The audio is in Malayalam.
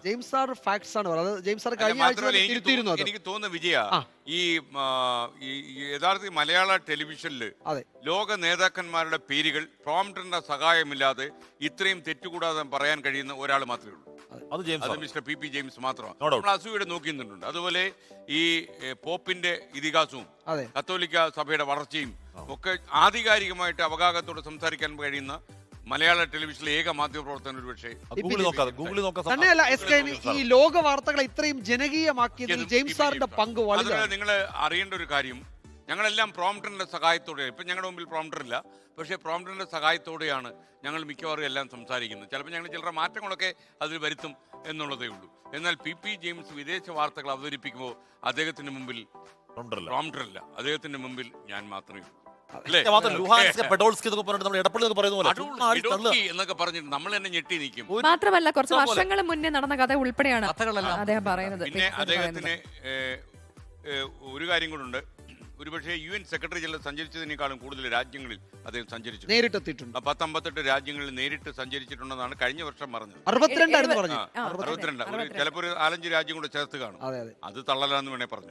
ജെയിംസ് സാർ ഫാക്ട്സ് ആണ് പറയുന്നത്. ജെയിംസ് സാർ അല്ല, കഴിഞ്ഞ ആഴ്ച മാത്രമല്ല തന്നെ തിരുത്തിയിരുന്നു അത്. എനിക്ക് തോന്നുന്നു വിജയ, ആ. ഈ യഥാർത്ഥ മലയാള ടെലിവിഷനിൽ അതെ, ലോക നേതാക്കന്മാരുടെ പേരുകൾ പ്രോംപ്റ്ററിന്റെ സഹായമില്ലാതെ ഇത്രയും തെറ്റുകൂടാതെ പറയാൻ കഴിയുന്ന ഒരാൾ മാത്രമേ ഉള്ളൂ. അത് ജെയിംസ് അത് ആണ്. മിസ്റ്റർ പി ജെയിംസ് മാത്രമാണ്. No doubt. നമ്മൾ അസൂയയുടെ നോക്കിയിട്ടുണ്ട്. അതുപോലെ ഈ പോപ്പിന്റെ ഇതിഹാസവും അതെ, കത്തോലിക്ക സഭയുടെ വളർച്ചയും ഒക്കെ ആധികാരികമായിട്ട് അവഗാഹത്തോടെ സംസാരിക്കാൻ കഴിയുന്ന മലയാള ടെലിവിഷനിലെ ഏക മാധ്യമപ്രവർത്തകൻ ഒരു പക്ഷേ ഗൂഗിളിൽ നോക്കാം. തന്നെയല്ല എസ് കെ ഈ ലോക വാർത്തകളെ ഇത്രയും ജനകീയമാക്കിയതിൽ ജെയിംസ് സാറിന്റെ പങ്ക് വലുതാണ്. നിങ്ങൾ അറിയേണ്ട ഒരു കാര്യം, ഞങ്ങളെല്ലാം പ്രോംപ്റ്ററിന്റെ സഹായത്തോടെ, ഇപ്പം ഞങ്ങളുടെ മുമ്പിൽ പ്രോംപ്റ്റർ ഇല്ല, പക്ഷേ പ്രോംപ്റ്ററിന്റെ സഹായത്തോടെയാണ് ഞങ്ങൾ മിക്കവാറും എല്ലാം സംസാരിക്കുന്നത്. ചിലപ്പോൾ ഞങ്ങൾ ചിലരുടെ മാറ്റങ്ങളൊക്കെ അതിൽ വരുത്തും എന്നുള്ളതേ ഉള്ളൂ. എന്നാൽ പി ജെയിംസ് വിദേശ വാർത്തകൾ അവതരിപ്പിക്കുമ്പോൾ അദ്ദേഹത്തിന്റെ മുമ്പിൽ പ്രോംപ്റ്റർ ഇല്ല, അദ്ദേഹത്തിന്റെ മുമ്പിൽ ഞാൻ മാത്രമേ ഉള്ളൂ. എന്നൊക്കെ പറഞ്ഞിട്ട് നമ്മൾ തന്നെ ഞെട്ടി നിൽക്കും. മാത്രമല്ല കുറച്ച് വർഷങ്ങൾ മുന്നേ നടന്ന കഥ ഉൾപ്പെടെയാണ് അദ്ദേഹം പറയുന്നത്. പിന്നെ അദ്ദേഹത്തിന് ഒരു കാര്യം കൂടെ, ഒരുപക്ഷെ UN സെക്രട്ടറി ജനറൽ സഞ്ചരിച്ചതിനേക്കാളും കൂടുതൽ രാജ്യങ്ങളിൽ അദ്ദേഹം സഞ്ചരിച്ചു, നേരിട്ടെത്തിയിട്ടുണ്ട്. 58 രാജ്യങ്ങളിൽ നേരിട്ട് സഞ്ചരിച്ചിട്ടുണ്ടെന്നാണ് കഴിഞ്ഞ വർഷം പറഞ്ഞത്. 62 പറഞ്ഞു. 62, ചിലപ്പോൾ ഒരു 4-5 രാജ്യം കൂടെ ചേർത്ത് കാണും. അത് തള്ളലാന്ന് വേണേ പറഞ്ഞു.